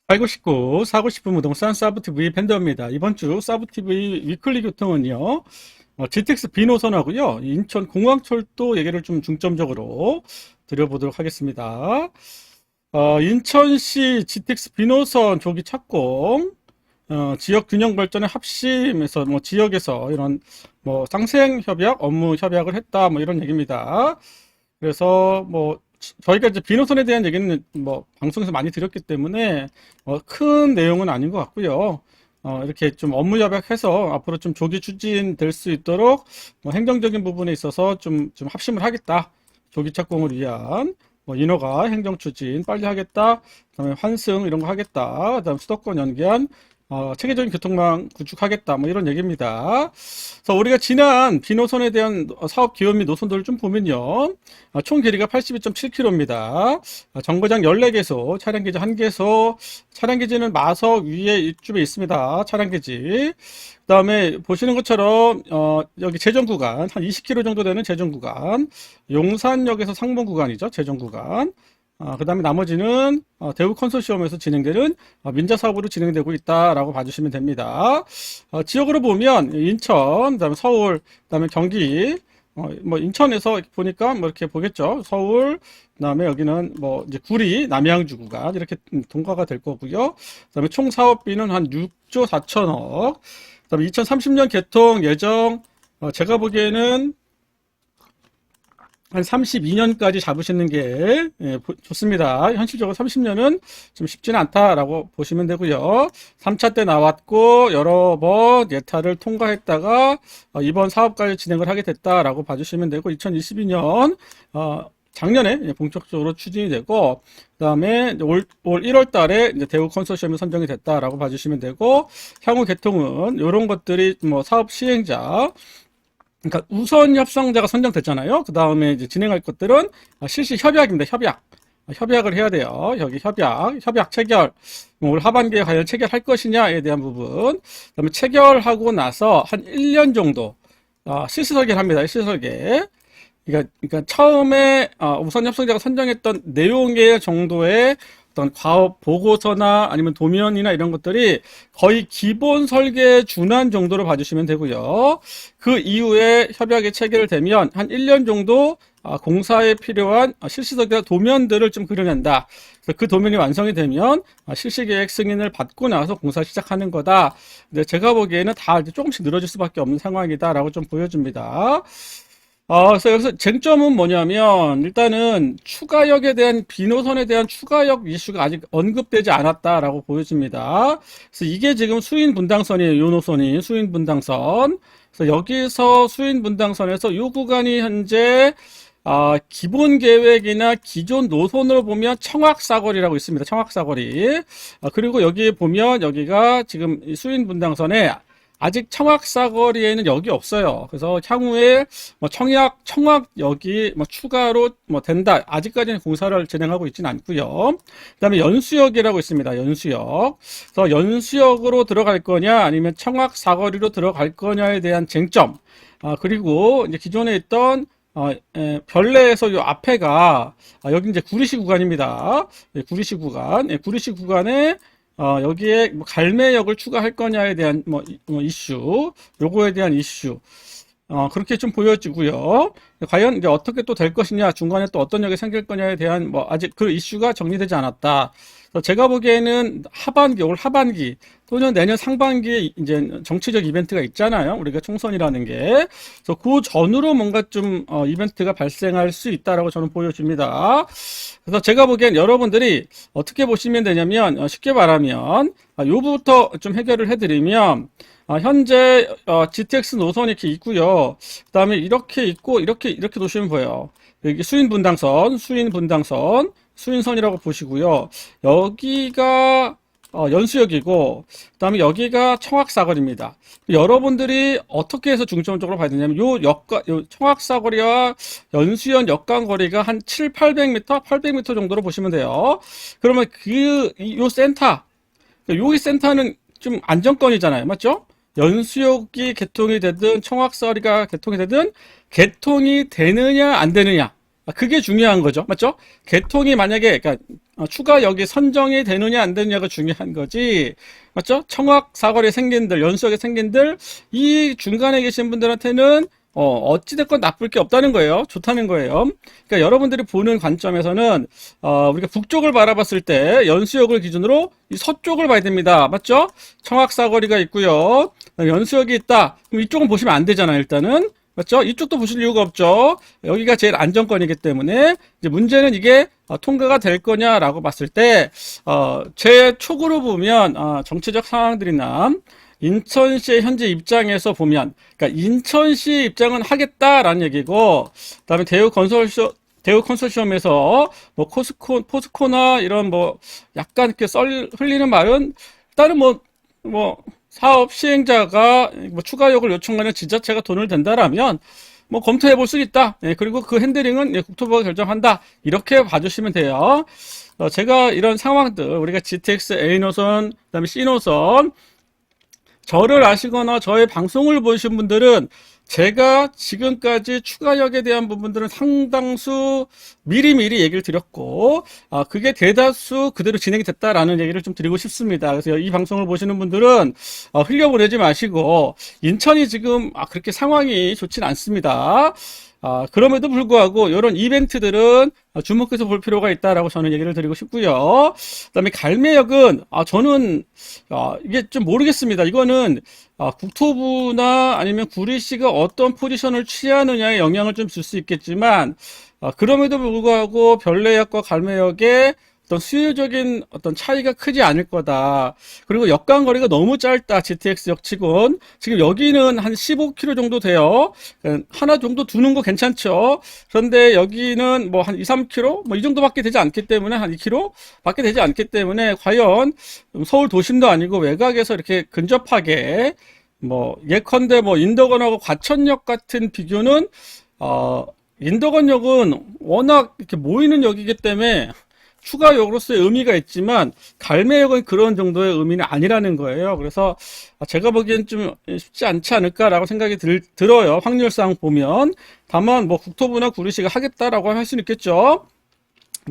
알고 싶고 사고 싶은 부동산 사브TV 팬더입니다. 이번 주 사브TV 위클리 교통은요, GTX 비노선하고요, 인천공항철도 얘기를 좀 중점적으로 드려보도록 하겠습니다. 인천시 GTX 비노선 조기 착공, 지역 균형 발전의 합심에서 지역에서 이런 상생 협약, 업무 협약을 했다, 이런 얘기입니다. 그래서 저희가 이제 비노선에 대한 얘기는 방송에서 많이 드렸기 때문에 큰 내용은 아닌 것 같고요. 이렇게 좀 업무 협약해서 앞으로 좀 조기 추진될 수 있도록 행정적인 부분에 있어서 좀 합심을 하겠다. 조기 착공을 위한 인허가 행정 추진 빨리 하겠다. 그다음에 환승 이런 거 하겠다. 그다음 수도권 연계한 체계적인 교통망 구축하겠다, 이런 얘기입니다. 그래서 우리가 지난 비노선에 대한 사업 기업 및 노선도를 좀 보면요. 총 길이가 82.7km입니다. 정거장 14개소, 차량기지 1개소, 차량기지는 마석 위에 이쪽에 있습니다. 차량기지. 그 다음에 보시는 것처럼, 여기 재정 구간, 한 20km 정도 되는 재정 구간, 용산역에서 상봉 구간이죠. 재정 구간. 그 다음에 나머지는 대우 컨소시엄에서 진행되는 민자 사업으로 진행되고 있다라고 봐주시면 됩니다. 지역으로 보면 인천, 그다음에 서울, 그다음에 경기, 인천에서 보니까 이렇게 보겠죠. 서울, 그다음에 여기는 이제 구리, 남양주 구간 이렇게 통과가 될 거고요. 그다음에 총 사업비는 한 6조 4천억. 그다음에 2030년 개통 예정, 제가 보기에는 한 32년까지 잡으시는 게 좋습니다. 현실적으로 30년은 좀 쉽지는 않다라고 보시면 되고요. 3차 때 나왔고 여러 번 예타를 통과했다가 이번 사업까지 진행을 하게 됐다라고 봐주시면 되고, 2022년 작년에 본격적으로 추진이 되고, 그다음에 올 1월 달에 이제 대우 컨소시엄이 선정이 됐다라고 봐주시면 되고, 향후 개통은 이런 것들이 사업 시행자, 그러니까 우선 협상자가 선정됐잖아요. 그 다음에 이제 진행할 것들은 실시 협약입니다. 협약을 해야 돼요. 여기 협약 체결. 올 하반기에 과연 체결할 것이냐에 대한 부분. 그다음에 체결하고 나서 한 1년 정도 실시 설계를 합니다. 실시 설계. 그러니까 처음에 우선 협상자가 선정했던 내용의 정도의 어떤 과업 보고서나 아니면 도면이나 이런 것들이 거의 기본 설계에 준한 정도로 봐주시면 되고요. 그 이후에 협약이 체결되면 한 1년 정도 공사에 필요한 실시설계 도면들을 좀 그려낸다. 그래서 그 도면이 완성이 되면 실시계획 승인을 받고 나서 공사 시작하는 거다. 근데 제가 보기에는 다 이제 조금씩 늘어질 수밖에 없는 상황이다라고 좀 보여줍니다. 그래서 여기서 쟁점은 뭐냐면, 일단은 추가역에 대한, 비노선에 대한 추가역 이슈가 아직 언급되지 않았다라고 보여집니다. 그래서 이게 지금 수인 분당선이에요. 요 노선이 수인 분당선. 그래서 여기서 수인 분당선에서 요 구간이 현재 기본 계획이나 기존 노선으로 보면 청학사거리라고 있습니다. 청학사거리. 그리고 여기 보면 여기가 지금 수인 분당선에 아직 청학사거리에는 역이 없어요. 그래서 향후에 청학역이 추가로 된다. 아직까지는 공사를 진행하고 있지는 않고요. 그다음에 연수역이라고 있습니다. 연수역. 그래서 연수역으로 들어갈 거냐, 아니면 청학사거리로 들어갈 거냐에 대한 쟁점. 그리고 이제 기존에 있던 별내에서 요 앞에가 여기 이제 구리시 구간입니다. 구리시 구간. 구리시 구간에 여기에 갈매역을 추가할 거냐에 대한 이슈, 요거에 대한 이슈, 그렇게 좀 보여지고요. 과연 이제 어떻게 또 될 것이냐, 중간에 또 어떤 역이 생길 거냐에 대한 아직 그 이슈가 정리되지 않았다. 그래서 제가 보기에는 올 하반기 또는 내년 상반기에 이제 정치적 이벤트가 있잖아요. 우리가 총선이라는 게. 그래서 그 전으로 뭔가 좀 이벤트가 발생할 수 있다라고 저는 보여집니다. 그래서 제가 보기엔 여러분들이 어떻게 보시면 되냐면, 쉽게 말하면 요부터 좀 해결을 해드리면, 현재 GTX 노선이 이렇게 있고요. 그 다음에 이렇게 있고 이렇게 놓으시면 보여요. 여기 수인분당선, 수인선이라고 보시고요. 여기가 연수역이고, 그 다음에 여기가 청학사거리입니다. 여러분들이 어떻게 해서 중점적으로 봐야 되냐면, 요 청학사거리와 연수연 역간거리가 한 800m 정도로 보시면 돼요. 그러면 요 센터, 여기 센터는 좀 안정권이잖아요. 맞죠? 연수역이 개통이 되든 청학사거리가 개통이 되든 개통이 되느냐 안 되느냐, 그게 중요한 거죠. 맞죠? 개통이 만약에, 그러니까 추가역이 선정이 되느냐 안 되느냐가 중요한 거지. 맞죠? 청학사거리에 생긴들, 연수역에 생긴들, 이 중간에 계신 분들한테는 어찌됐건 나쁠 게 없다는 거예요. 좋다는 거예요. 그러니까 여러분들이 보는 관점에서는, 우리가 북쪽을 바라봤을 때 연수역을 기준으로 이 서쪽을 봐야 됩니다. 맞죠? 청학사거리가 있고요. 연수역이 있다. 그럼 이쪽은 보시면 안 되잖아요, 일단은. 맞죠? 이쪽도 보실 이유가 없죠. 여기가 제일 안정권이기 때문에. 이제 문제는 이게 통과가 될 거냐라고 봤을 때, 제 촉으로 보면, 정치적 상황들이나, 인천시의 현재 입장에서 보면, 그러니까 인천시 입장은 하겠다라는 얘기고, 그다음에 대우 컨소시엄에서 뭐 포스코나 이런 뭐 약간 이렇게 흘리는 말은, 일단은 뭐 사업 시행자가 뭐 추가역을 요청하는 지자체가 돈을 댄다라면 뭐 검토해 볼 수 있다. 예, 그리고 그 핸들링은 국토부가 결정한다. 이렇게 봐주시면 돼요. 제가 이런 상황들, 우리가 GTX A 노선, 그다음에 C 노선, 저를 아시거나 저의 방송을 보신 분들은 제가 지금까지 추가역에 대한 부분들은 상당수 미리미리 얘기를 드렸고, 그게 대다수 그대로 진행이 됐다라는 얘기를 좀 드리고 싶습니다. 그래서 이 방송을 보시는 분들은 흘려보내지 마시고, 인천이 지금 그렇게 상황이 좋진 않습니다. 그럼에도 불구하고 이런 이벤트들은 주목해서 볼 필요가 있다라고 저는 얘기를 드리고 싶고요. 그다음에 갈매역은 저는 이게 좀 모르겠습니다. 이거는 국토부나 아니면 구리시가 어떤 포지션을 취하느냐에 영향을 좀 줄 수 있겠지만, 그럼에도 불구하고 별내역과 갈매역의 어떤 수요적인 어떤 차이가 크지 않을 거다. 그리고 역간거리가 너무 짧다. GTX역 치곤. 지금 여기는 한 15km 정도 돼요. 하나 정도 두는 거 괜찮죠. 그런데 여기는 뭐 한 2, 3km? 뭐 이 정도밖에 되지 않기 때문에, 한 2km? 밖에 되지 않기 때문에 과연 서울 도심도 아니고 외곽에서 이렇게 근접하게, 뭐 예컨대 뭐 인덕원하고 과천역 같은 비교는, 인덕원역은 워낙 이렇게 모이는 역이기 때문에 추가역으로서의 의미가 있지만 갈매역은 그런 정도의 의미는 아니라는 거예요. 그래서 제가 보기엔 좀 쉽지 않지 않을까라고 생각이 들어요. 확률상 보면. 다만 뭐 국토부나 구리시가 하겠다라고 할 수는 있겠죠.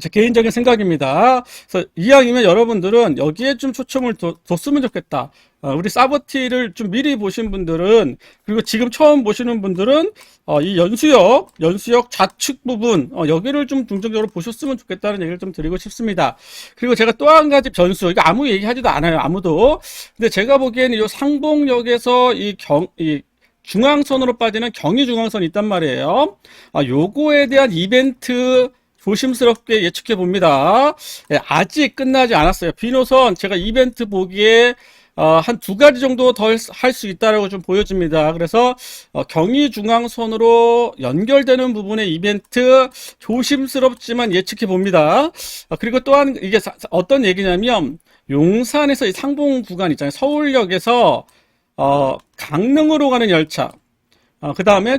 제 개인적인 생각입니다. 그래서 이왕이면 여러분들은 여기에 좀 초점을 뒀으면 좋겠다. 우리 사버티를 좀 미리 보신 분들은, 그리고 지금 처음 보시는 분들은 이 연수역 좌측 부분, 여기를 좀 중점적으로 보셨으면 좋겠다는 얘기를 좀 드리고 싶습니다. 그리고 제가 또 한 가지 변수, 이거 아무 얘기하지도 않아요, 아무도. 근데 제가 보기에는 이 상봉역에서 이 중앙선으로 빠지는 경의중앙선이 있단 말이에요. 요거에 대한 이벤트 조심스럽게 예측해 봅니다. 아직 끝나지 않았어요. 비노선 제가 이벤트 보기에 한 2가지 정도 더 할 수 있다라고 좀 보여집니다. 그래서 경의중앙선으로 연결되는 부분의 이벤트 조심스럽지만 예측해 봅니다. 그리고 또한 이게 어떤 얘기냐면, 용산에서 이 상봉 구간 있잖아요. 서울역에서 강릉으로 가는 열차, 그 다음에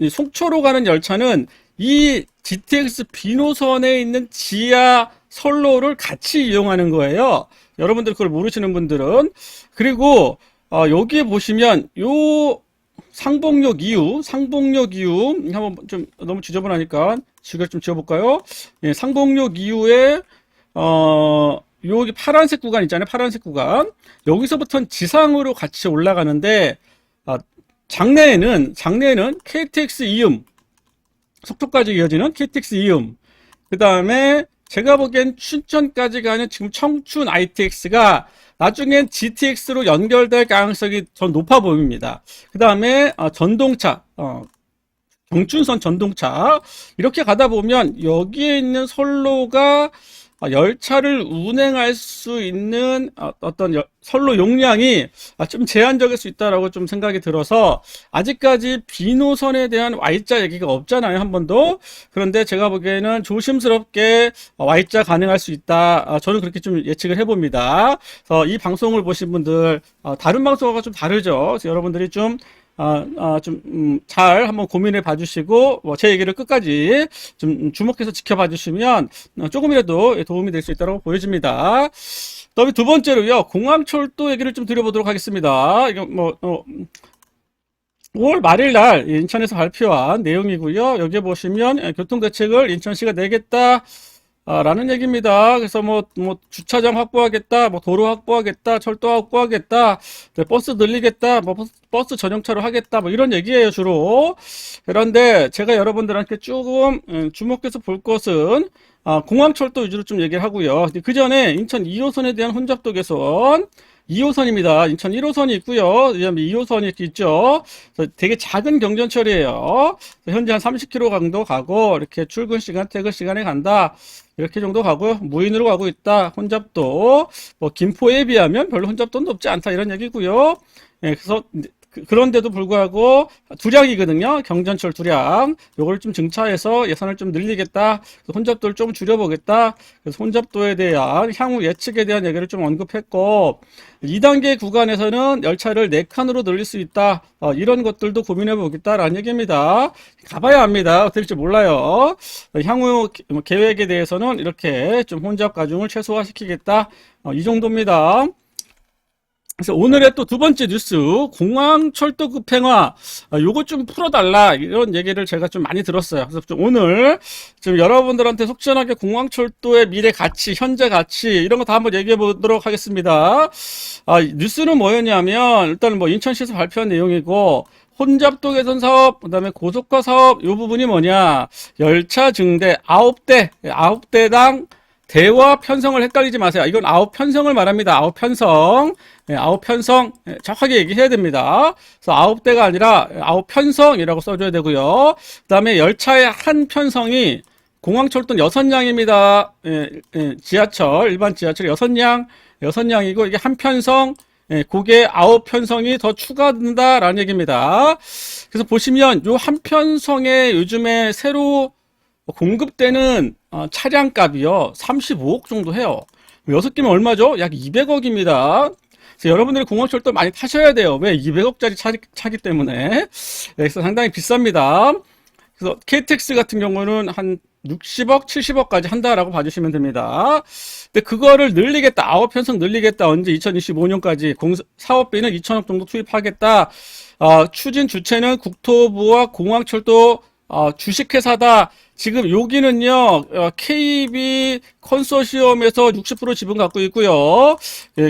속초로 가는 열차는 이 GTX B노선에 있는 지하 선로를 같이 이용하는 거예요. 여러분들 그걸 모르시는 분들은. 그리고 여기에 보시면 요 상봉역 이후 한번 좀 너무 지저분하니까 지금 좀 지워볼까요? 예, 상봉역 이후에 여기 파란색 구간 있잖아요. 파란색 구간. 여기서부터는 지상으로 같이 올라가는데, 장래에는 KTX 이음, 속초까지 이어지는 KTX 이음, 그 다음에 제가 보기엔 춘천까지 가는 지금 청춘 ITX가 나중엔 GTX로 연결될 가능성이 전 높아 보입니다. 그 다음에 전동차, 경춘선 전동차, 이렇게 가다 보면 여기에 있는 선로가 열차를 운행할 수 있는 어떤 선로 용량이 좀 제한적일 수 있다라고 좀 생각이 들어서, 아직까지 B노선에 대한 Y자 얘기가 없잖아요, 한 번도. 그런데 제가 보기에는 조심스럽게 Y자 가능할 수 있다. 저는 그렇게 좀 예측을 해봅니다. 그래서 이 방송을 보신 분들, 다른 방송과 좀 다르죠. 그래서 여러분들이 좀 잘 한번 고민해 봐주시고, 뭐 제 얘기를 끝까지 좀 주목해서 지켜봐 주시면 조금이라도 도움이 될 수 있다고 보여집니다. 그다음에 두 번째로요, 공항철도 얘기를 좀 드려보도록 하겠습니다. 이거 5월 말일 날 인천에서 발표한 내용이고요. 여기에 보시면 교통대책을 인천시가 내겠다. 라는 얘기입니다. 그래서 주차장 확보하겠다, 도로 확보하겠다, 철도 확보하겠다, 버스 늘리겠다, 버스 전용차로 하겠다, 이런 얘기예요, 주로. 그런데 제가 여러분들한테 조금 주목해서 볼 것은, 공항철도 위주로 좀 얘기를 하고요. 그 전에 인천 2호선에 대한 혼잡도 개선, 2호선입니다. 인천 1호선이 있고요. 그다음에 2호선이 이렇게 있죠. 되게 작은 경전철이에요. 현재 한 30km 정도 가고 이렇게 출근 시간, 퇴근 시간에 간다. 이렇게 정도 가고요. 무인으로 가고 있다. 혼잡도 김포에 비하면 별로 혼잡도는 높지 않다 이런 얘기고요. 예, 그래서 그런데도 불구하고 두량이거든요. 경전철 두량. 요걸 좀 증차해서 예산을 좀 늘리겠다. 혼잡도를 좀 줄여보겠다. 그래서 혼잡도에 대한 향후 예측에 대한 얘기를 좀 언급했고, 2단계 구간에서는 열차를 4칸으로 늘릴 수 있다. 이런 것들도 고민해 보겠다라는 얘기입니다. 가봐야 합니다. 어떻게 될지 몰라요. 향후 계획에 대해서는 이렇게 좀 혼잡 가중을 최소화시키겠다. 이 정도입니다. 그래서 오늘의 또 두 번째 뉴스, 공항철도 급행화, 요거 좀 풀어달라, 이런 얘기를 제가 좀 많이 들었어요. 그래서 좀 오늘, 좀 여러분들한테 속전하게 공항철도의 미래 가치, 현재 가치, 이런 거 다 한번 얘기해 보도록 하겠습니다. 뉴스는 뭐였냐면, 일단 인천시에서 발표한 내용이고, 혼잡도 개선 사업, 그 다음에 고속화 사업, 요 부분이 뭐냐, 열차 증대 9대당 대와 편성을 헷갈리지 마세요. 이건 9편성을 말합니다. 9편성. 9편성. 정확하게 얘기해야 됩니다. 그래서 9대가 아니라 9편성이라고 써줘야 되고요. 그 다음에 열차의 한 편성이 공항철도는 6량입니다. 지하철, 일반 지하철 6량이고, 이게 한 편성, 그게 9편성이 더 추가된다라는 얘기입니다. 그래서 보시면 요 한 편성에 요즘에 새로 공급되는 차량값이요 35억 정도 해요. 6개면 얼마죠? 약 200억입니다. 그래서 여러분들이 공항철도 많이 타셔야 돼요. 왜? 200억짜리 차기 때문에. 그래서 상당히 비쌉니다. 그래서 KTX 같은 경우는 한 60억, 70억까지 한다라고 봐주시면 됩니다. 근데 그거를 늘리겠다. 9편성 늘리겠다. 언제? 2025년까지. 사업비는 2천억 정도 투입하겠다. 추진 주체는 국토부와 공항철도 주식회사다. 지금 여기는요, KB 컨소시엄에서 60% 지분 갖고 있고요.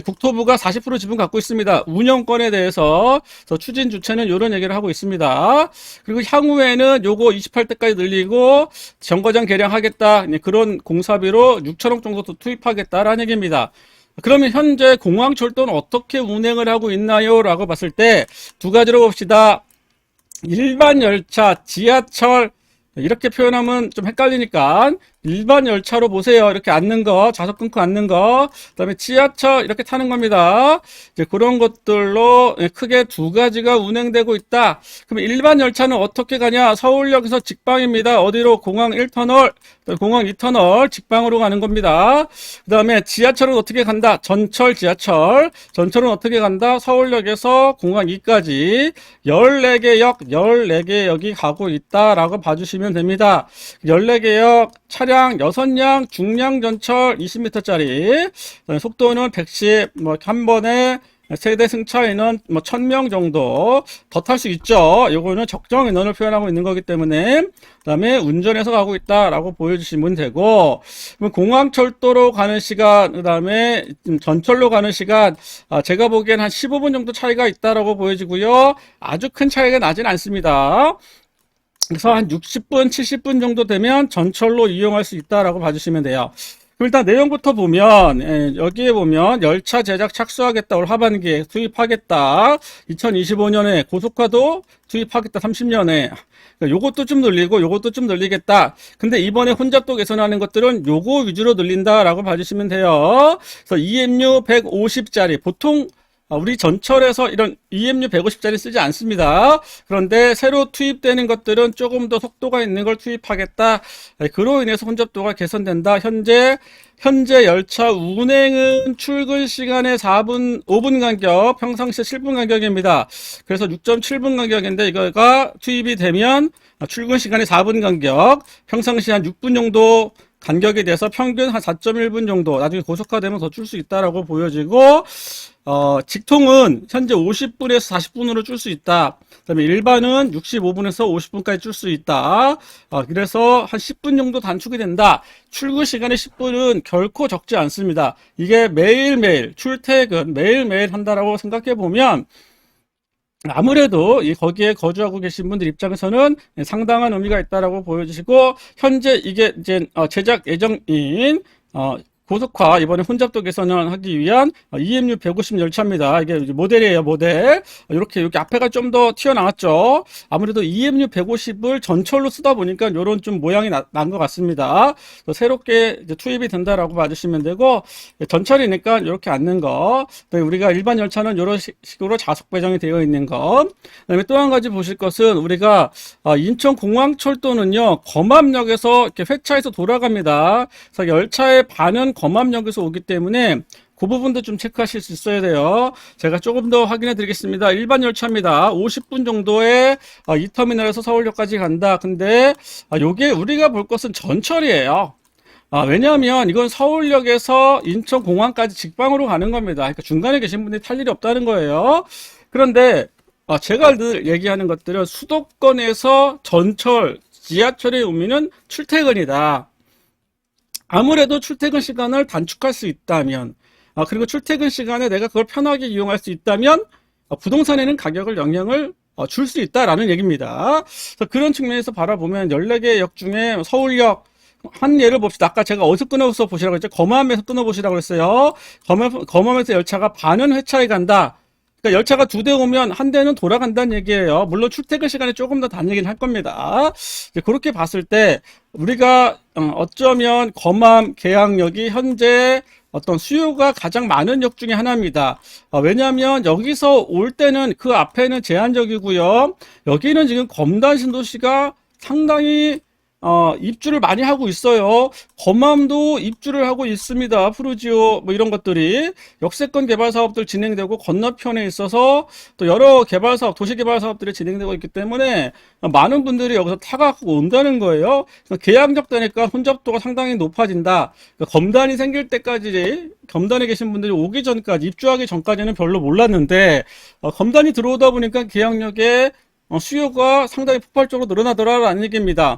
국토부가 40% 지분 갖고 있습니다. 운영권에 대해서 추진 주체는 이런 얘기를 하고 있습니다. 그리고 향후에는 요거 28대까지 늘리고 정거장 개량하겠다. 그런 공사비로 6천억 정도 투입하겠다라는 얘기입니다. 그러면 현재 공항철도는 어떻게 운행을 하고 있나요? 라고 봤을 때 두 가지로 봅시다. 일반 열차, 지하철, 이렇게 표현하면 좀 헷갈리니까 일반 열차로 보세요. 이렇게 앉는 거, 좌석 끊고 앉는 거, 그 다음에 지하철 이렇게 타는 겁니다. 이제 그런 것들로 크게 두 가지가 운행되고 있다. 그럼 일반 열차는 어떻게 가냐? 서울역에서 직방입니다. 어디로? 공항 1터널, 공항 2터널 직방으로 가는 겁니다. 그 다음에 지하철은 어떻게 간다? 전철, 지하철. 전철은 어떻게 간다? 서울역에서 공항 2까지 14개 역, 14개 역이 가고 있다라고 봐주시면 됩니다. 14개 역, 차량 6량, 중량 전철 20m짜리, 속도는 110, 한 번에 세대 승차 인원 1000명 정도 더 탈 수 있죠. 요거는 적정 인원을 표현하고 있는 거기 때문에, 그 다음에 운전해서 가고 있다라고 보여주시면 되고, 공항철도로 가는 시간, 그 다음에 전철로 가는 시간, 제가 보기엔 한 15분 정도 차이가 있다라고 보여지고요. 아주 큰 차이가 나진 않습니다. 그래서 한 60분, 70분 정도 되면 전철로 이용할 수 있다라고 봐주시면 돼요. 그럼 일단 내용부터 보면, 여기에 보면 열차 제작 착수하겠다. 올 하반기에 투입하겠다. 2025년에 고속화도 투입하겠다. 30년에. 요것도 좀 늘리고 요것도 좀 늘리겠다. 근데 이번에 혼잡도 개선하는 것들은 요거 위주로 늘린다라고 봐주시면 돼요. 그래서 EMU 150짜리 보통 우리 전철에서 이런 EMU 150짜리 쓰지 않습니다. 그런데 새로 투입되는 것들은 조금 더 속도가 있는 걸 투입하겠다. 그로 인해서 혼잡도가 개선된다. 현재 열차 운행은 출근 시간에 5분 간격, 평상시에 7분 간격입니다. 그래서 6.7분 간격인데 이거가 투입이 되면 출근 시간이 4분 간격, 평상시 한 6분 정도 간격이 돼서 평균 한 4.1분 정도, 나중에 고속화되면 더 줄 수 있다라고 보여지고, 직통은 현재 50분에서 40분으로 줄 수 있다. 그다음에 일반은 65분에서 50분까지 줄 수 있다. 그래서 한 10분 정도 단축이 된다. 출근 시간의 10분은 결코 적지 않습니다. 이게 매일매일 출퇴근 매일매일 한다라고 생각해 보면 아무래도 거기에 거주하고 계신 분들 입장에서는 상당한 의미가 있다라고 보여지시고, 현재 이게 이제 제작 예정인 고속화, 이번에 혼잡도 개선을 하기 위한 EMU 150 열차입니다. 이게 모델이에요, 모델. 이렇게 앞에가 좀 더 튀어나왔죠. 아무래도 EMU 150을 전철로 쓰다 보니까 이런 좀 모양이 난 것 같습니다. 새롭게 이제 투입이 된다라고 봐주시면 되고, 전철이니까 이렇게 앉는 거. 우리가 일반 열차는 이런 식으로 좌석 배정이 되어 있는 거. 그다음에 또 한 가지 보실 것은, 우리가 인천공항철도는요, 검암역에서 이렇게 회차해서 돌아갑니다. 그래서 열차의 반은 검암역에서 오기 때문에 그 부분도 좀 체크하실 수 있어야 돼요. 제가 조금 더 확인해 드리겠습니다. 일반 열차입니다. 50분 정도에 이 터미널에서 서울역까지 간다. 근데 요게 우리가 볼 것은 전철이에요. 왜냐하면 이건 서울역에서 인천공항까지 직방으로 가는 겁니다. 그러니까 중간에 계신 분들이 탈 일이 없다는 거예요. 그런데 제가 늘 얘기하는 것들은 수도권에서 전철, 지하철의 의미는 출퇴근이다. 아무래도 출퇴근 시간을 단축할 수 있다면, 그리고 출퇴근 시간에 내가 그걸 편하게 이용할 수 있다면, 부동산에는 가격을 영향을 줄 수 있다라는 얘기입니다. 그래서 그런 측면에서 바라보면 14개 역 중에 서울역, 한 예를 봅시다. 아까 제가 어디서 끊어서 보시라고 했죠? 검암에서 끊어보시라고 했어요. 검암에서 열차가 반은 회차에 간다. 그러니까 열차가 2대 오면 한 대는 돌아간다는 얘기예요. 물론 출퇴근 시간에 조금 더 다니긴 할 겁니다. 그렇게 봤을 때 우리가 어쩌면 검암 계양역이 현재 어떤 수요가 가장 많은 역 중에 하나입니다. 왜냐하면 여기서 올 때는 그 앞에는 제한적이고요. 여기는 지금 검단 신도시가 상당히 입주를 많이 하고 있어요. 검암도 입주를 하고 있습니다. 푸르지오 뭐 이런 것들이 역세권 개발 사업들 진행되고, 건너편에 있어서 또 여러 개발 사업, 도시 개발 사업들이 진행되고 있기 때문에 많은 분들이 여기서 타갖고 온다는 거예요. 계약적 되니까 혼잡도가 상당히 높아진다. 그러니까 검단이 생길 때까지, 검단에 계신 분들이 오기 전까지, 입주하기 전까지는 별로 몰랐는데 검단이 들어오다 보니까 계약역에 수요가 상당히 폭발적으로 늘어나더라라는 얘기입니다.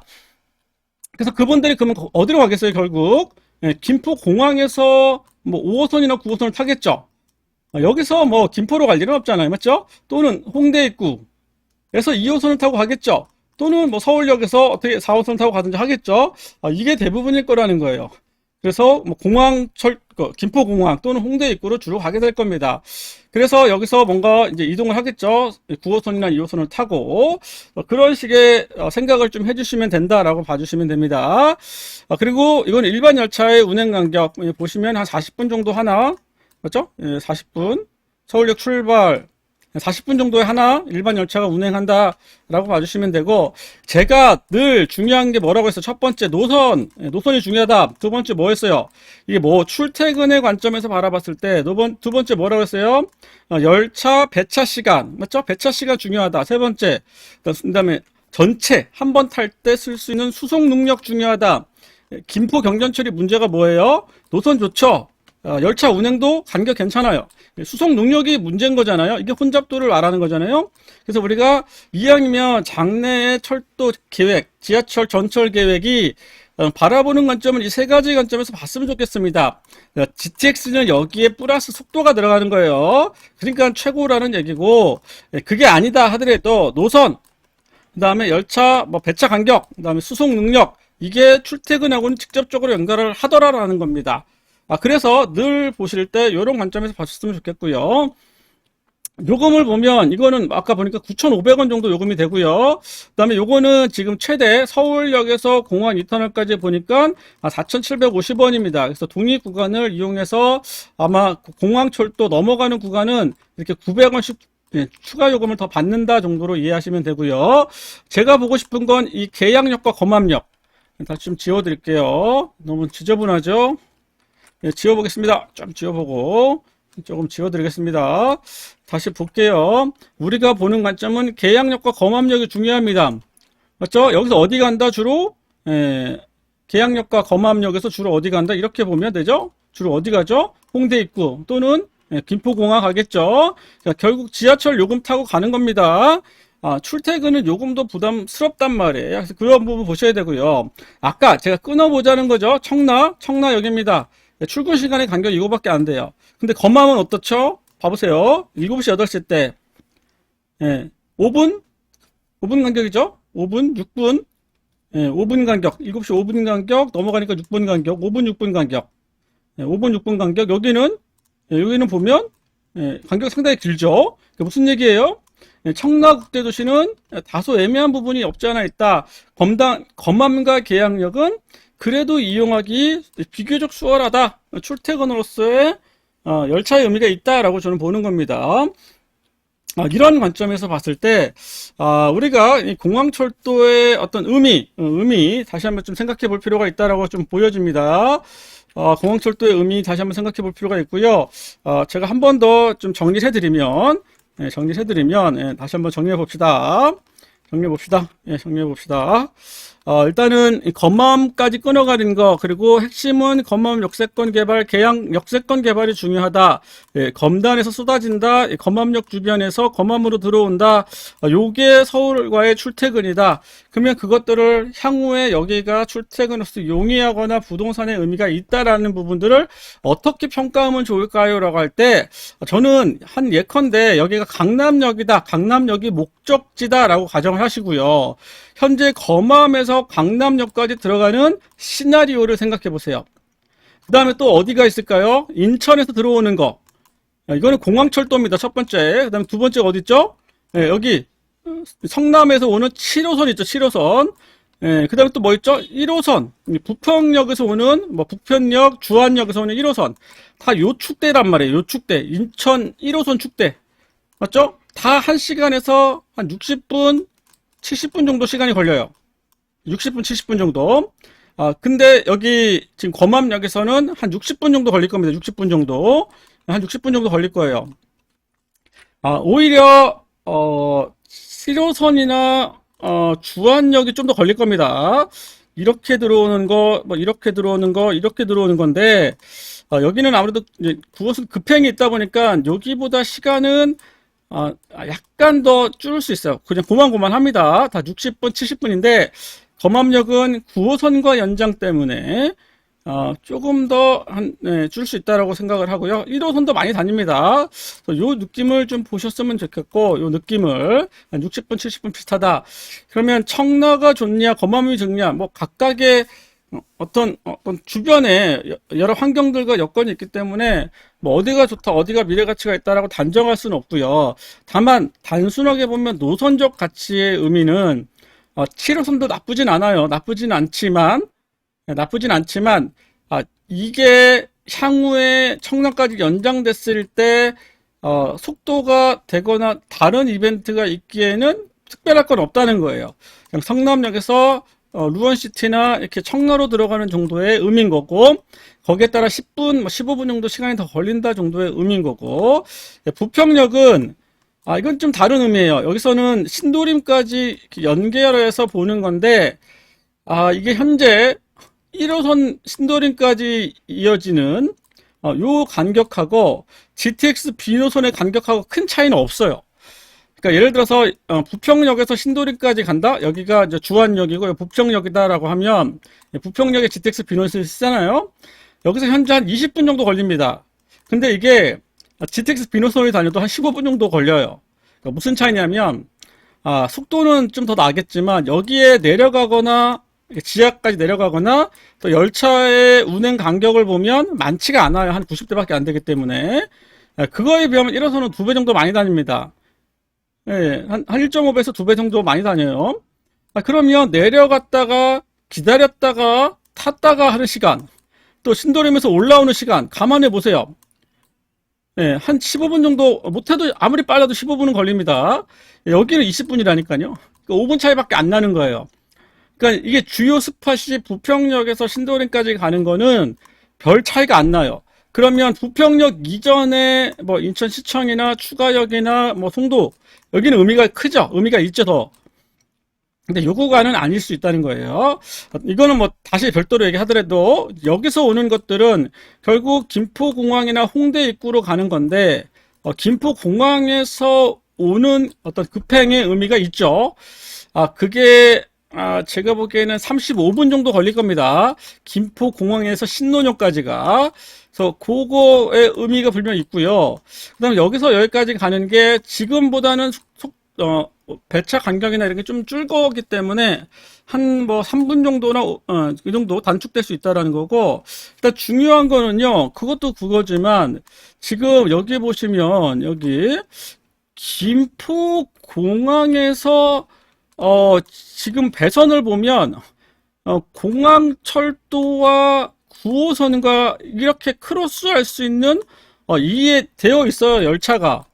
그래서 그분들이 그러면 어디로 가겠어요, 결국? 김포공항에서 뭐 5호선이나 9호선을 타겠죠. 여기서 뭐 김포로 갈 일은 없잖아요, 맞죠? 또는 홍대 입구에서 2호선을 타고 가겠죠. 또는 뭐 서울역에서 어떻게 4호선 타고 가든지 하겠죠. 이게 대부분일 거라는 거예요. 그래서 뭐 김포공항 또는 홍대 입구로 주로 가게 될 겁니다. 그래서 여기서 뭔가 이제 이동을 하겠죠. 9호선이나 2호선을 타고. 그런 식의 생각을 좀 해주시면 된다라고 봐주시면 됩니다. 그리고 이건 일반 열차의 운행 간격 보시면 한 40분 정도 하나, 맞죠? 40분. 서울역 출발 40분 정도에 하나 일반 열차가 운행한다라고 봐주시면 되고, 제가 늘 중요한 게 뭐라고 했어요? 첫 번째 노선이 중요하다. 두 번째 뭐 했어요? 이게 뭐 출퇴근의 관점에서 바라봤을 때 두 번째 뭐라고 했어요? 열차 배차 시간, 맞죠? 배차 시간 중요하다. 세 번째, 그다음에 전체 한 번 탈 때 쓸 수 있는 수송 능력 중요하다. 김포 경전철이 문제가 뭐예요? 노선 좋죠? 열차 운행도 간격 괜찮아요. 수송 능력이 문제인 거잖아요. 이게 혼잡도를 말하는 거잖아요. 그래서 우리가 이왕이면 장래의 철도 계획, 지하철 전철 계획이 바라보는 관점은 이 세 가지 관점에서 봤으면 좋겠습니다. GTX는 여기에 플러스 속도가 들어가는 거예요. 그러니까 최고라는 얘기고, 그게 아니다 하더라도 노선, 그 다음에 열차 뭐 배차 간격, 그 다음에 수송 능력, 이게 출퇴근하고는 직접적으로 연결을 하더라라는 겁니다. 그래서 늘 보실 때 이런 관점에서 봤으면 좋겠고요. 요금을 보면 이거는 아까 보니까 9,500원 정도 요금이 되고요. 그다음에 요거는 지금 최대 서울역에서 공항 이터널까지 보니까 4,750원입니다. 그래서 독립 구간을 이용해서 아마 공항철도 넘어가는 구간은 이렇게 900원씩 추가 요금을 더 받는다 정도로 이해하시면 되고요. 제가 보고 싶은 건 이 계양역과 검암역. 다시 좀 지워드릴게요. 너무 지저분하죠? 네, 지워보겠습니다. 좀 지워보고 조금 지워드리겠습니다. 다시 볼게요. 우리가 보는 관점은 계양역과 검암역이 중요합니다. 맞죠? 여기서 어디 간다? 주로 계양역과 검암역에서 주로 어디 간다? 이렇게 보면 되죠? 주로 어디 가죠? 홍대 입구 또는 김포공항 가겠죠? 자, 결국 지하철 요금 타고 가는 겁니다. 출퇴근은 요금도 부담스럽단 말이에요. 그래서 그런 부분 보셔야 되고요. 아까 제가 끊어보자는 거죠. 청라역입니다. 출근 시간의 간격이 이거밖에 안 돼요. 근데 검암은 어떻죠? 봐보세요. 7시, 8시 때, 5분? 5분 간격이죠? 5분, 6분, 5분 간격. 7시 5분 간격, 넘어가니까 6분 간격, 5분, 6분 간격. 5분, 6분 간격. 여기는 보면, 간격이 상당히 길죠? 무슨 얘기예요? 청라국제도시는 다소 애매한 부분이 없지 않아 있다. 검암과 계양역은 그래도 이용하기 비교적 수월하다. 출퇴근으로서의 열차의 의미가 있다라고 저는 보는 겁니다. 이런 관점에서 봤을 때 우리가 이 공항철도의 어떤 의미 다시 한번 좀 생각해 볼 필요가 있다라고 좀 보여집니다. 공항철도의 의미 다시 한번 생각해 볼 필요가 있고요. 제가 한 번 더 좀 정리를 해드리면 다시 한번 정리해 봅시다. 정리해 봅시다. 일단은 검암까지 끊어가는 거, 그리고 핵심은 검암 역세권 개발, 계양 역세권 개발이 중요하다. 검단에서 쏟아진다. 검암역 주변에서 검암으로 들어온다. 요게 서울과의 출퇴근이다. 그러면 그것들을 향후에 여기가 출퇴근으로서 용이하거나 부동산의 의미가 있다라는 부분들을 어떻게 평가하면 좋을까요? 라고 할 때, 저는 한 예컨대 여기가 강남역이다. 강남역이 목적지다. 라고 가정을 하시고요. 현재 검암에서 강남역까지 들어가는 시나리오를 생각해 보세요. 그 다음에 또 어디가 있을까요? 인천에서 들어오는 거. 이거는 공항철도입니다. 첫 번째. 그 다음에 두 번째 어디 있죠? 여기 성남에서 오는 7호선 있죠. 7호선. 그 다음에 또 뭐 있죠? 1호선. 부평역에서 오는 부평역, 주안역에서 오는 1호선. 다 요 축대란 말이에요. 요 축대. 인천 1호선 축대. 맞죠? 다 1시간에서 한 60분 70분 정도 시간이 걸려요. 60분, 70분 정도. 근데 여기 지금 검암역에서는 한 60분 정도 걸릴 겁니다. 60분 정도. 한 60분 정도 걸릴 거예요. 오히려, 7호선이나, 주안역이 좀 더 걸릴 겁니다. 이렇게 들어오는 거, 이렇게 들어오는 거, 이렇게 들어오는 건데, 여기는 아무래도 이제 9호선 급행이 있다 보니까 여기보다 시간은 약간 더 줄일 수 있어요. 그냥 고만고만합니다. 다 60분, 70분인데 검암역은 9호선과 연장 때문에 조금 더 줄 수 있다라고 생각을 하고요. 1호선도 많이 다닙니다. 요 느낌을 좀 보셨으면 좋겠고, 요 느낌을 한 60분, 70분 비슷하다. 그러면 청라가 좋냐, 검암이 좋냐, 각각의 어떤 주변에 여러 환경들과 여건이 있기 때문에 어디가 좋다, 어디가 미래 가치가 있다라고 단정할 수는 없고요. 다만 단순하게 보면 노선적 가치의 의미는 7호선도 나쁘진 않아요. 나쁘진 않지만 이게 향후에 청라까지 연장됐을 때 속도가 되거나 다른 이벤트가 있기에는 특별할 건 없다는 거예요. 그냥 성남역에서 루원시티나 이렇게 청라로 들어가는 정도의 의미인 거고, 거기에 따라 10분, 15분 정도 시간이 더 걸린다 정도의 의미인 거고, 부평역은 이건 좀 다른 의미예요. 여기서는 신도림까지 연결해서 보는 건데, 이게 현재 1호선 신도림까지 이어지는 요 간격하고 GTX 비노선의 간격하고 큰 차이는 없어요. 그러니까 예를 들어서 부평역에서 신도림까지 간다. 여기가 이제 주안역이고 부평역이다라고 하면 부평역에 GTX 비노선이 쓰잖아요. 여기서 현재 한 20분 정도 걸립니다. 근데 이게 GTX 비노선이 다녀도 한 15분 정도 걸려요. 그러니까 무슨 차이냐면 속도는 좀 더 나겠지만 여기에 내려가거나 지하까지 내려가거나 또 열차의 운행 간격을 보면 많지가 않아요. 한 90대밖에 안 되기 때문에 그거에 비하면 1호선은 2배 정도 많이 다닙니다. 예, 한 1.5배에서 2배 정도 많이 다녀요. 그러면 내려갔다가 기다렸다가 탔다가 하는 시간, 또 신도림에서 올라오는 시간 감안해 보세요. 예, 한 15분 정도, 못해도 아무리 빨라도 15분은 걸립니다. 여기는 20분이라니까요. 5분 차이밖에 안 나는 거예요. 그러니까 이게 주요 스팟이 부평역에서 신도림까지 가는 거는 별 차이가 안 나요. 그러면 부평역 이전에 뭐 인천시청이나 추가역이나 뭐 송도, 여기는 의미가 크죠. 의미가 있죠, 더. 근데 요 구간은 아닐 수 있다는 거예요. 이거는 뭐 다시 별도로 얘기하더라도 여기서 오는 것들은 결국 김포공항이나 홍대 입구로 가는 건데, 김포공항에서 오는 어떤 급행의 의미가 있죠. 그게 제가 보기에는 35분 정도 걸릴 겁니다. 김포공항에서 신논역까지가. 그래서 그거의 의미가 분명히 있고요. 그다음에 여기서 여기까지 가는 게 지금보다는 배차 간격이나 이런 게 좀 줄 거기 때문에 한 뭐 3분 정도나 이 정도 단축될 수 있다라는 거고, 일단 중요한 거는요, 그것도 그거지만 지금 여기 보시면 여기 김포공항에서 지금 배선을 보면 공항철도와 9호선과 이렇게 크로스할 수 있는 이게 되어 있어요. 열차가.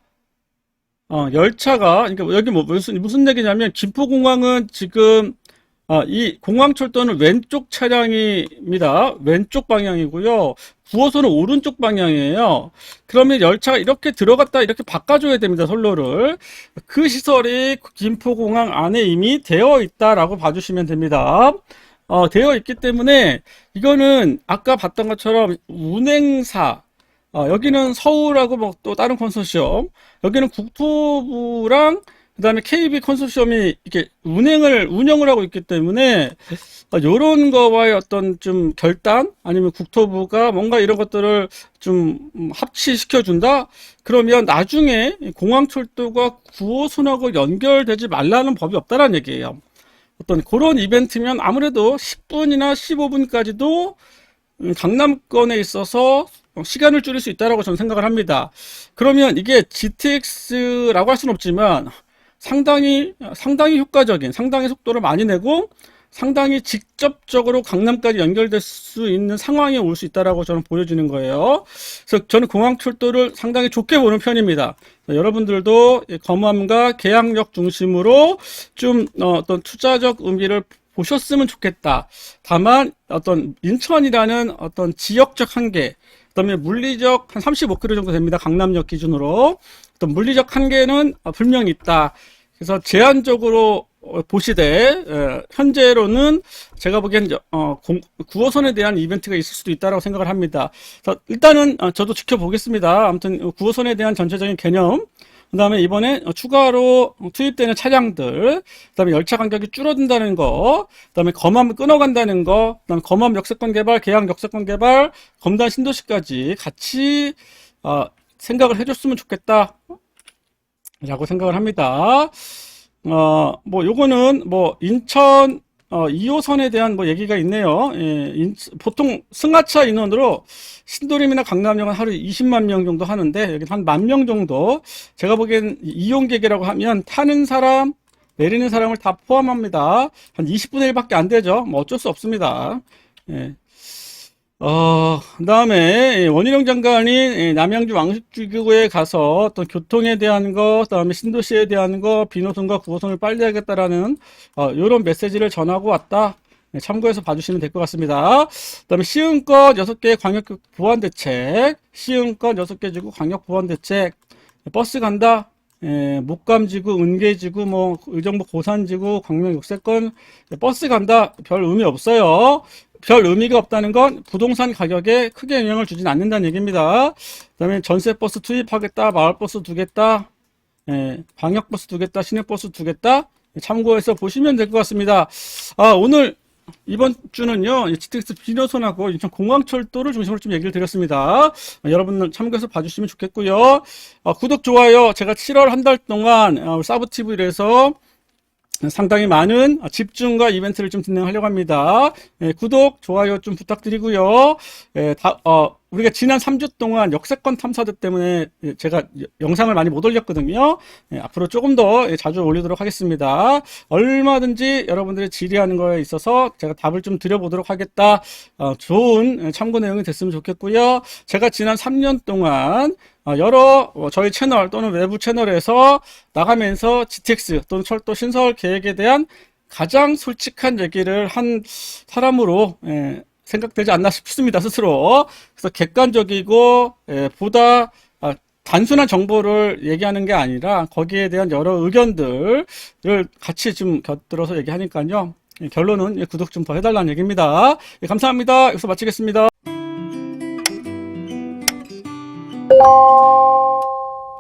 그러니까 여기 뭐 무슨 얘기냐면 김포공항은 지금 이 공항철도는 왼쪽 차량입니다. 왼쪽 방향이고요. 9호선은 오른쪽 방향이에요. 그러면 열차가 이렇게 들어갔다 이렇게 바꿔줘야 됩니다. 선로를. 그 시설이 김포공항 안에 이미 되어 있다라고 봐주시면 됩니다. 되어 있기 때문에 이거는 아까 봤던 것처럼 운행사, 여기는 서울하고 뭐 또 다른 컨소시엄, 여기는 국토부랑 그다음에 KB 컨소시엄이 이렇게 운영을 하고 있기 때문에 요런 거와의 어떤 좀 결단, 아니면 국토부가 뭔가 이런 것들을 좀 합치시켜 준다. 그러면 나중에 공항철도가 9호선하고 연결되지 말라는 법이 없다라는 얘기예요. 어떤 그런 이벤트면 아무래도 10분이나 15분까지도 강남권에 있어서 시간을 줄일 수 있다라고 저는 생각을 합니다. 그러면 이게 GTX라고 할 수는 없지만 상당히 효과적인, 상당히 속도를 많이 내고 상당히 직접적으로 강남까지 연결될 수 있는 상황이 올 수 있다라고 저는 보여지는 거예요. 그래서 저는 공항철도를 상당히 좋게 보는 편입니다. 여러분들도 검암과 계양역 중심으로 좀 어떤 투자적 의미를 보셨으면 좋겠다. 다만 어떤 인천이라는 어떤 지역적 한계, 그다음에 물리적 한 35km 정도 됩니다. 강남역 기준으로. 어떤 물리적 한계는 분명히 있다. 그래서 제한적으로 보시되 현재로는 제가 보기엔 9호선에 대한 이벤트가 있을 수도 있다고 생각을 합니다. 그래서 일단은 저도 지켜보겠습니다. 아무튼 9호선에 대한 전체적인 개념, 그 다음에 이번에 추가로 투입되는 차량들, 그 다음에 열차 간격이 줄어든다는 거, 그 다음에 검암을 끊어간다는 거, 그 다음에 검암 역세권 개발, 계양 역세권 개발, 검단 신도시까지 같이 생각을 해줬으면 좋겠다 라고 생각을 합니다. 뭐 요거는 뭐 인천 2호선에 대한 뭐 얘기가 있네요. 보통 승하차 인원으로 신도림이나 강남역은 하루 20만 명 정도 하는데 여기 한 10,000명 정도, 제가 보기엔 이용객이라고 하면 타는 사람 내리는 사람을 다 포함합니다. 한 20분의 1밖에 안 되죠. 뭐 어쩔 수 없습니다. 그다음에 원희룡 장관이 남양주 왕십지구에 가서 어떤 교통에 대한 거, 그다음에 신도시에 대한 거, 비노선과 9호선을 빨리 하겠다라는 이런 메시지를 전하고 왔다. 참고해서 봐주시면 될 것 같습니다. 그다음에 시흥권 6개 광역 보완 대책, 시흥권 6개 지구 광역 보완 대책, 버스 간다. 목감지구, 은계지구, 뭐 의정부 고산지구, 광명 역세권 버스 간다. 별 의미 없어요. 별 의미가 없다는 건 부동산 가격에 크게 영향을 주진 않는다는 얘기입니다. 그 다음에 전세버스 투입하겠다, 마을버스 두겠다, 광역버스 두겠다, 시내버스 두겠다. 참고해서 보시면 될 것 같습니다. 오늘 이번 주는요, GTX 비노선하고 인천 공항철도를 중심으로 좀 얘기를 드렸습니다. 여러분들 참고해서 봐주시면 좋겠고요. 구독, 좋아요. 제가 7월 한 달 동안 사브TV에서 상당히 많은 집중과 이벤트를 좀 진행하려고 합니다. 구독, 좋아요 좀 부탁드리고요. 우리가 지난 3주 동안 역세권 탐사들 때문에 제가 영상을 많이 못 올렸거든요. 앞으로 조금 더 자주 올리도록 하겠습니다. 얼마든지 여러분들이 질의하는 거에 있어서 제가 답을 좀 드려보도록 하겠다. 좋은 참고 내용이 됐으면 좋겠고요. 제가 지난 3년 동안 여러 저희 채널 또는 외부 채널에서 나가면서 GTX 또는 철도 신설 계획에 대한 가장 솔직한 얘기를 한 사람으로 생각되지 않나 싶습니다, 스스로. 그래서 객관적이고 보다 단순한 정보를 얘기하는 게 아니라 거기에 대한 여러 의견들을 같이 좀 곁들여서 얘기하니까요. 결론은 구독 좀 더 해달라는 얘기입니다. 감사합니다. 여기서 마치겠습니다.